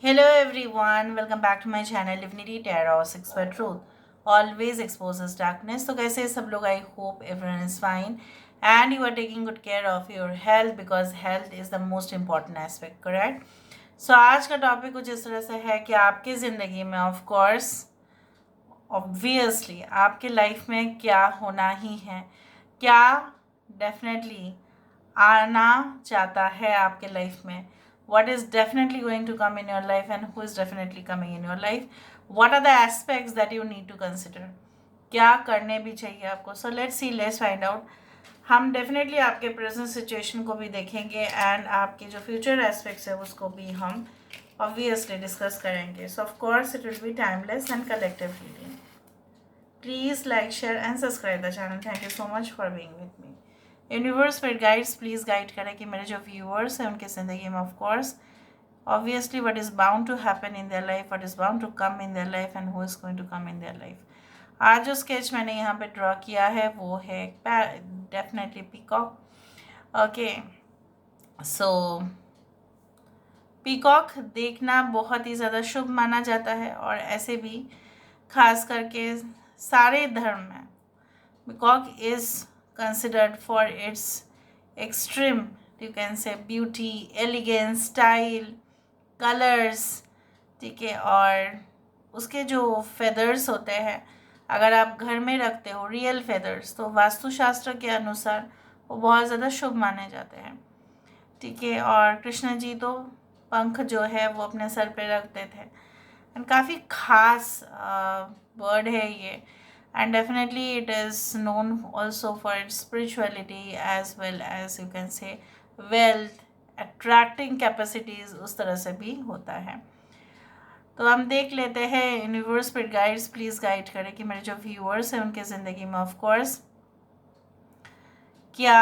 Hello everyone, welcome back to my channel Divinity Tarot 6 for Truth. Always exposes darkness. तो कैसे सब लोग? I hope everyone is fine and you are taking good care of your health because health is the most important aspect, correct? So आज का topic कुछ इस तरह से है कि आपकी ज़िंदगी में ऑफ कोर्स ऑब्वियसली आपके लाइफ में क्या होना ही है, क्या डेफिनेटली आना चाहता है आपके लाइफ में, what is definitely going to come in your life and who is definitely coming in your life, what are the aspects that you need to consider, क्या करने भी चाहिए आपको. So let's see, let's find out. हम definitely आपके present situation को भी देखेंगे एंड आपके जो फ्यूचर एस्पेक्ट्स है उसको भी हम ऑब्वियसली डिस्कस करेंगे. सो of course it will B timeless and collective reading. Please like, share and subscribe the channel. Thank you so much for being with me. Universe फिर गाइड्स प्लीज़ गाइड करें कि मेरे जो व्यूअर्स हैं उनकी ज़िंदगी में of course obviously what is bound to happen in their life, what is bound to come in their life and who is going to come in their life. आज जो स्केच मैंने यहाँ पे ड्रॉ किया है वो है डेफिनेटली पीकॉक. ओके, सो peacock देखना बहुत ही ज़्यादा शुभ माना जाता है और ऐसे भी खास करके सारे धर्म में peacock is considered for its extreme, you can say, beauty, elegance, style, colours. ठीक है, और उसके जो फेदर्स होते हैं अगर आप घर में रखते हो रियल फेदर्स तो वास्तुशास्त्र के अनुसार वो बहुत ज़्यादा शुभ माने जाते हैं. ठीक है, और कृष्ण जी तो पंख जो है वो अपने सर पे रखते थे एंड काफ़ी खास बर्ड है ये. And definitely it is known also for its spirituality as well as you can say wealth, attracting capacities उस तरह से भी होता है. तो हम देख लेते हैं. Universe spirit guides please guide करें कि मेरे जो व्यूअर्स हैं उनके ज़िंदगी में ऑफ कोर्स क्या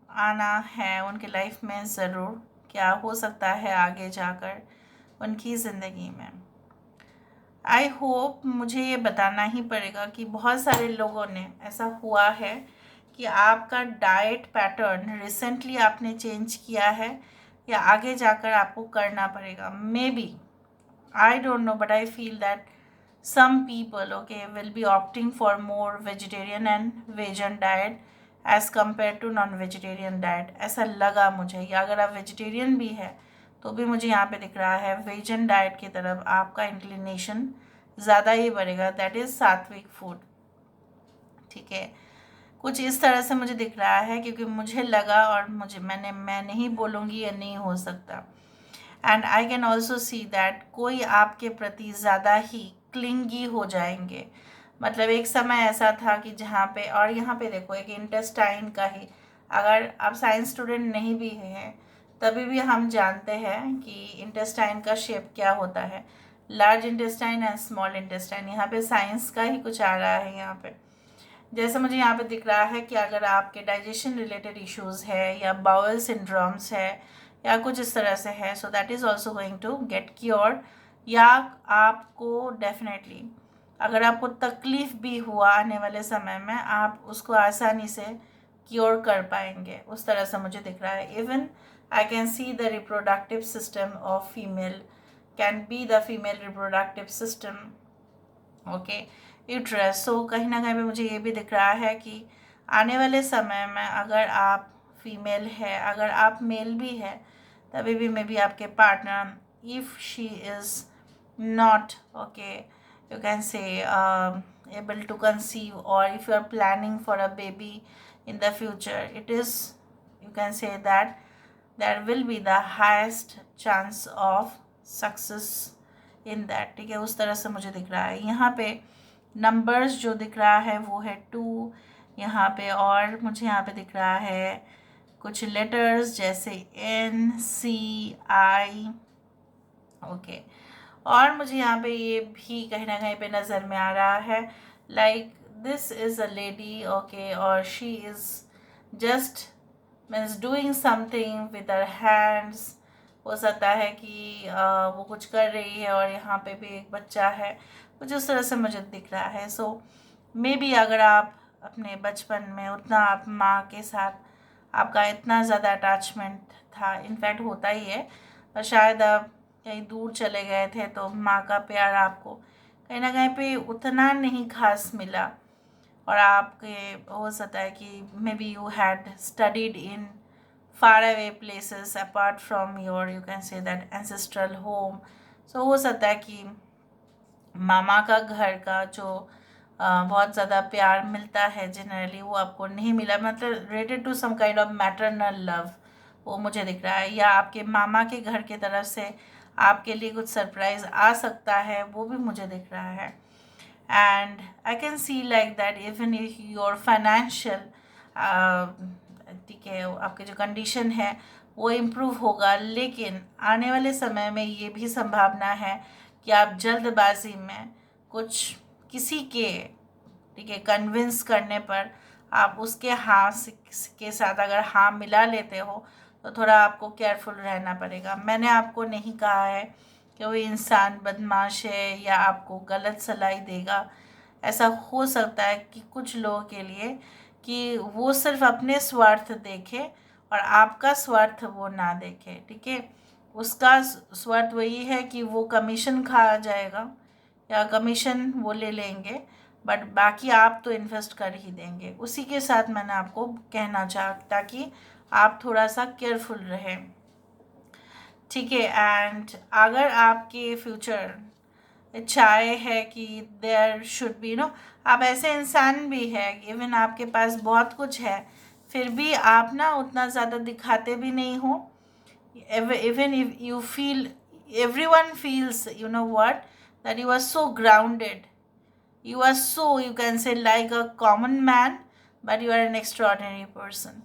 आना है उनके लाइफ में, ज़रूर क्या हो सकता है आगे जाकर उनकी ज़िंदगी में. आई होप मुझे ये बताना ही पड़ेगा कि बहुत सारे लोगों ने ऐसा हुआ है कि आपका डाइट पैटर्न रिसेंटली आपने चेंज किया है या आगे जाकर आपको करना पड़ेगा. May be, I don't know, but I feel that some people, okay, will be opting for more vegetarian and vegan diet as compared to non-vegetarian diet. ऐसा लगा मुझे. या अगर आप वेजिटेरियन भी है तो भी मुझे यहाँ पे दिख रहा है वेजन डाइट की तरफ आपका इंक्लिनेशन ज़्यादा ही बढ़ेगा. दैट इज़ सात्विक फूड. ठीक है, कुछ इस तरह से मुझे दिख रहा है क्योंकि मुझे लगा और मैं नहीं बोलूँगी ये नहीं हो सकता. And I can also see that कोई आपके प्रति ज़्यादा ही क्लिंगी हो जाएंगे. मतलब एक समय ऐसा था कि जहाँ पे, और यहाँ पे देखो एक इंटेस्टाइन का ही, अगर आप साइंस स्टूडेंट नहीं भी हैं तभी भी हम जानते हैं कि इंटेस्टाइन का शेप क्या होता है, large intestine and small intestine. यहाँ पे साइंस का ही कुछ आ रहा है. यहाँ पे जैसे मुझे यहाँ पे दिख रहा है कि अगर आपके डाइजेशन रिलेटेड इश्यूज़ है या बाउल सिंड्रोम्स है या कुछ इस तरह से है, so that is also going to get cure. या आपको डेफिनेटली अगर आपको तकलीफ़ भी हुआ आने वाले समय में आप उसको आसानी से क्योर कर पाएंगे. उस तरह से मुझे दिख रहा है. Even I can see the reproductive system of female can be the female reproductive system, okay, uterus. So कहीं ना कहीं पे मुझे ये भी दिख रहा है कि आने वाले समय में अगर आप फीमेल है, अगर आप मेल भी है, तभी भी मे बी आपके partner, if she is not, okay, you can say able to conceive, or if you are planning for a baby in the future, it is, you can say that there will be the highest chance of success in that. ठीक है, उस तरह से मुझे दिख रहा है. यहाँ पे नंबर्स जो दिख रहा है वो है 2 यहाँ पे, और मुझे यहाँ पे दिख रहा है कुछ लेटर्स जैसे NCI, ओके. और मुझे यहाँ पे ये भी कहीं ना कहीं पे नज़र में आ रहा है like this is a lady, okay, और she is just means doing something with her hands. हो सकता है कि वो कुछ कर रही है और यहाँ पे भी एक बच्चा है, कुछ उस तरह से मुझे दिख रहा है. सो मे बी अगर आप अपने बचपन में उतना आप माँ के साथ आपका इतना ज़्यादा अटैचमेंट था, इनफैक्ट होता ही है, और शायद आप कहीं दूर चले गए थे तो माँ का प्यार आपको कहीं ना कहीं पे उतना नहीं खास मिला, और आपके हो सकता है कि may be you had studied in far away places apart from your, you can say that, ancestral home. So हो सकता है कि मामा का घर का जो बहुत ज़्यादा प्यार मिलता है जनरली वो आपको नहीं मिला, मतलब related to some kind of maternal love, वो मुझे दिख रहा है। या आपके मामा के घर की तरफ से आपके लिए कुछ सरप्राइज आ सकता है, वो भी मुझे दिख रहा है। And I can C like that even if your financial, ठीक है, आपके जो कंडीशन है वो इम्प्रूव होगा, लेकिन आने वाले समय में ये भी संभावना है कि आप जल्दबाजी में कुछ किसी के, ठीक है, कन्विंस करने पर आप उसके हाँ के साथ अगर हाँ मिला लेते हो तो थोड़ा आपको केयरफुल रहना पड़ेगा। मैंने आपको नहीं कहा है कि वो इंसान बदमाश है या आपको गलत सलाह देगा। ऐसा हो सकता है कि कुछ लोगों के लिए कि वो सिर्फ अपने स्वार्थ देखे और आपका स्वार्थ वो ना देखे, ठीक है। उसका स्वार्थ वही है कि वो कमीशन खा जाएगा या कमीशन वो ले लेंगे, बट बाकी आप तो इन्वेस्ट कर ही देंगे। उसी के साथ मैंने आपको कहना चाहा ताकि आप थोड़ा सा केयरफुल रहें, ठीक है। एंड अगर आपके फ्यूचर इच्छाएँ है कि देयर शुड बी नो, आप ऐसे इंसान भी है इवन आपके पास बहुत कुछ है फिर भी आप ना उतना ज़्यादा दिखाते भी नहीं हो। Even if you feel, everyone feels, you know what, that you are so grounded, you are so, you can say, like a common man, but you are an extraordinary person.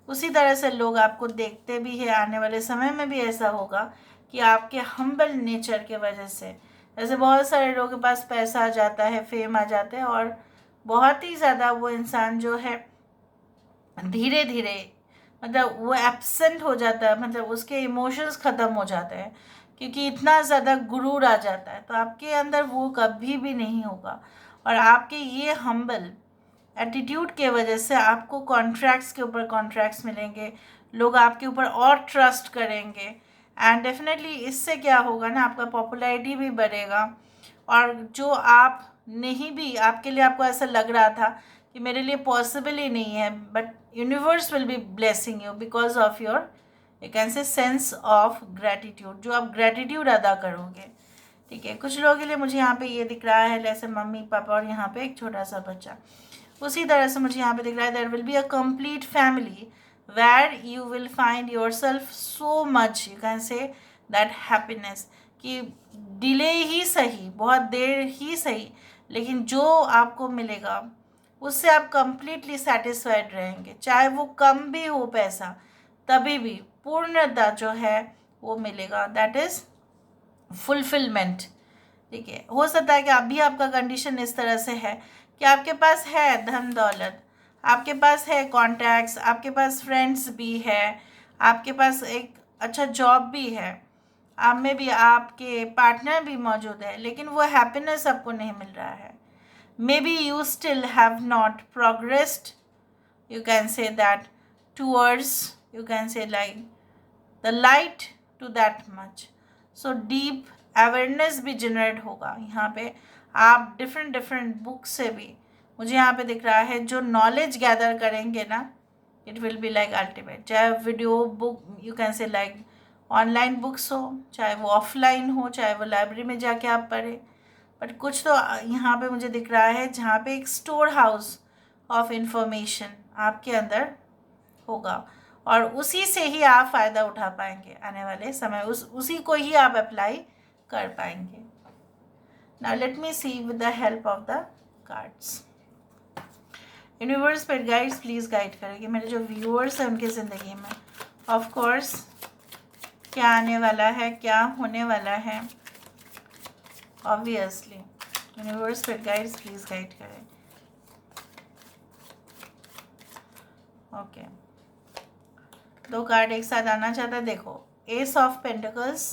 उसी तरह से लोग आपको देखते भी है, आने वाले समय में भी ऐसा होगा कि आपके हम्बल नेचर के वजह से, जैसे बहुत सारे लोगों के पास पैसा आ जाता है, फेम आ जाता है, और बहुत ही ज़्यादा वो इंसान जो है धीरे धीरे, मतलब वो एब्सेंट हो जाता है, मतलब उसके इमोशंस ख़त्म हो जाते हैं क्योंकि इतना ज़्यादा गुरूर आ जाता है। तो आपके अंदर वो कभी भी नहीं होगा, और आपके ये हम्बल एटीट्यूड के वजह से आपको कॉन्ट्रैक्ट्स के ऊपर कॉन्ट्रैक्ट्स मिलेंगे, लोग आपके ऊपर और ट्रस्ट करेंगे, एंड डेफिनेटली इससे क्या होगा ना, आपका पॉपुलैरिटी भी बढ़ेगा। और जो आप नहीं भी, आपके लिए आपको ऐसा लग रहा था कि मेरे लिए पॉसिबल ही नहीं है, but universe will be blessing you because of your, you can से, सेंस ऑफ ग्रैटिट्यूड, जो आप ग्रैटिट्यूड अदा करोगे, ठीक है। कुछ लोगों के लिए मुझे यहाँ पे ये दिख रहा है जैसे मम्मी पापा और यहाँ पे एक छोटा सा बच्चा। उसी तरह से मुझे यहाँ पे दिख रहा है there will be a complete family where you will find yourself so much, you can say that happiness, कि डिले ही सही, बहुत देर ही सही, लेकिन जो आपको मिलेगा उससे आप कंप्लीटली सेटिस्फाइड रहेंगे, चाहे वो कम भी हो पैसा, तभी भी पूर्णता जो है वो मिलेगा, दैट इज़ फुलफिलमेंट, ठीक है। हो सकता है कि अभी आपका कंडीशन इस तरह से है कि आपके पास है धन दौलत, आपके पास है कॉन्टैक्ट्स, आपके पास फ्रेंड्स भी है, आपके पास एक अच्छा जॉब भी है, आप में भी आपके पार्टनर भी मौजूद है, लेकिन वो हैप्पीनेस आपको नहीं मिल रहा है। May be you still have not progressed, you can say that, towards, you can say, like the light to that much. So deep awareness भी जनरेट होगा यहाँ पे, आप डिफरेंट डिफरेंट बुक से भी, मुझे यहाँ पे दिख रहा है, जो नॉलेज गैदर करेंगे ना, it will be like ultimate, चाहे video book, you can say like online books हो, चाहे वो ऑफलाइन हो, चाहे वो लाइब्रेरी में जाके आप पढ़े, बट कुछ तो यहाँ पे मुझे दिख रहा है जहाँ पे एक स्टोर हाउस ऑफ इंफॉर्मेशन आपके अंदर होगा, और उसी से ही आप फ़ायदा उठा पाएंगे आने वाले समय, उसी को ही आप अप्लाई कर पाएंगे। Now let me see with the help of the cards. Universe पर गाइड्स प्लीज़ गाइड करेंगे मेरे जो व्यूअर्स हैं उनकी ज़िंदगी में, ऑफ कोर्स क्या आने वाला है, क्या होने वाला है, ऑब्वियसली यूनिवर्स पर गाइड्स प्लीज़ गाइड करें। ओके, दो कार्ड एक साथ आना चाहता है, देखो ace of pentacles,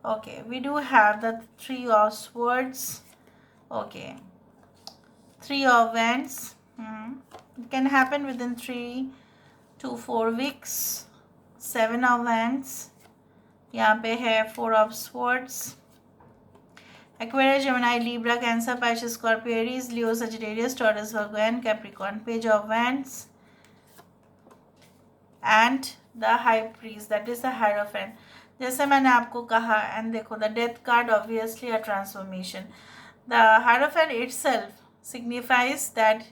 okay, we do have the three of swords, okay, three of wands, it can happen within 3 to 4 weeks, 7 of wands, यहाँ पे है 4 of swords. Aquarius, Gemini, Libra, cancer, Pisces, Scorpio, Aries, Leo, Sagittarius, taurus, Virgo and Capricorn. Page of wands and the high priest, that is the hierophant. जैसे मैंने आपको कहा, and देखो the death card obviously a transformation. The hierophant itself signifies that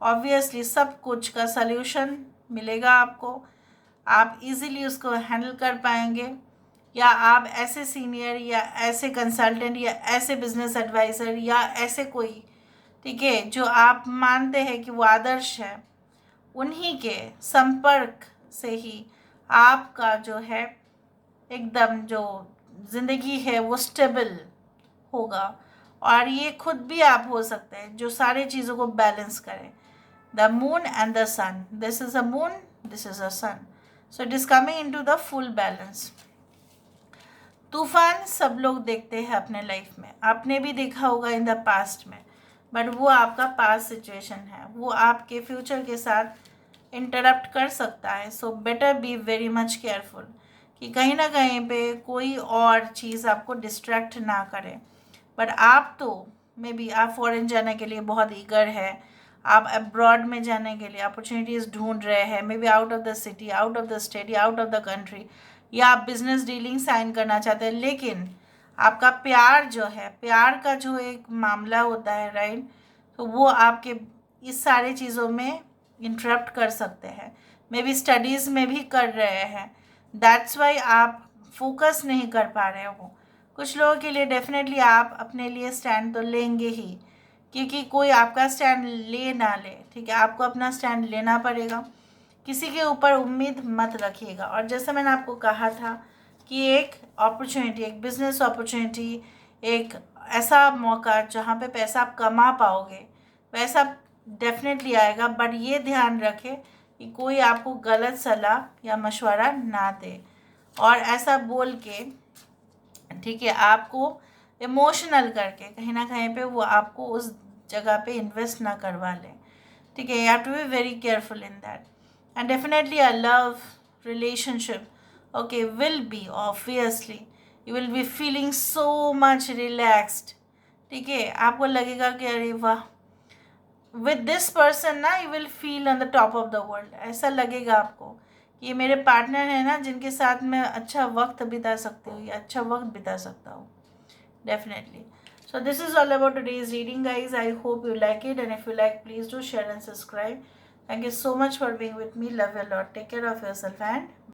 obviously सब कुछ का solution मिलेगा आपको, आप इजीली उसको हैंडल कर पाएंगे, या आप ऐसे सीनियर या ऐसे कंसल्टेंट या ऐसे बिजनेस एडवाइज़र या ऐसे कोई, ठीक है, जो आप मानते हैं कि वो आदर्श है, उन्हीं के संपर्क से ही आपका जो है एकदम जो ज़िंदगी है वो स्टेबल होगा। और ये खुद भी आप हो सकते हैं जो सारी चीज़ों को बैलेंस करें। The moon and the sun, this is a moon, this is a sun, so it is coming into the full balance. तूफान सब लोग देखते हैं अपने लाइफ में, आपने भी देखा होगा इन द पास्ट में, बट वो आपका पास्ट सिचुएशन है, वो आपके फ्यूचर के साथ इंटरप्ट कर सकता है। So better be very much careful कि कहीं ना कहीं पे कोई और चीज़ आपको डिस्ट्रैक्ट ना करे। बट आप तो मे बी आप फॉरेन जाने के लिए बहुत ईगर है, आप अब्रॉड में जाने के लिए अपॉर्चुनिटीज़ ढूंढ रहे हैं, may be out of the city, out of the state या आउट ऑफ द कंट्री, या आप बिजनेस डीलिंग साइन करना चाहते हैं, लेकिन आपका प्यार जो है, प्यार का जो एक मामला होता है, राइट, तो वो आपके इस सारी चीज़ों में इंटरप्ट कर सकते हैं। मे बी स्टडीज़ में भी कर रहे हैं, दैट्स वाई आप फोकस नहीं कर पा रहे हो। कुछ लोगों के लिए डेफिनेटली आप अपने लिए स्टैंड तो लेंगे ही, क्योंकि कोई आपका स्टैंड ले ना ले, ठीक है, आपको अपना स्टैंड लेना पड़ेगा। किसी के ऊपर उम्मीद मत रखिएगा। और जैसे मैंने आपको कहा था कि एक अपॉर्चुनिटी, एक बिजनेस अपॉर्चुनिटी, एक ऐसा मौका जहाँ पे पैसा आप कमा पाओगे, वैसा डेफिनेटली आएगा। बट ये ध्यान रखें कि कोई आपको गलत सलाह या मशवरा ना दे और ऐसा बोल के, ठीक है, आपको इमोशनल करके कहीं ना कहीं पे वो आपको उस जगह पे इन्वेस्ट ना करवा ले, ठीक है। You have to be very careful in that. And definitely a love relationship, okay, will be obviously you will be feeling so much relaxed, ठीक है, आपको लगेगा कि अरे वाह, with this person ना you will feel on the top of the world, ऐसा लगेगा आपको कि ये मेरे पार्टनर है ना जिनके साथ मैं अच्छा वक्त बिता सकती हूँ या अच्छा वक्त बिता सकता हूँ, definitely. So this is all about today's reading, guys. I hope you like it, and if you like, please do share and subscribe. Thank you so much for being with me. Love you a lot. Take care of yourself and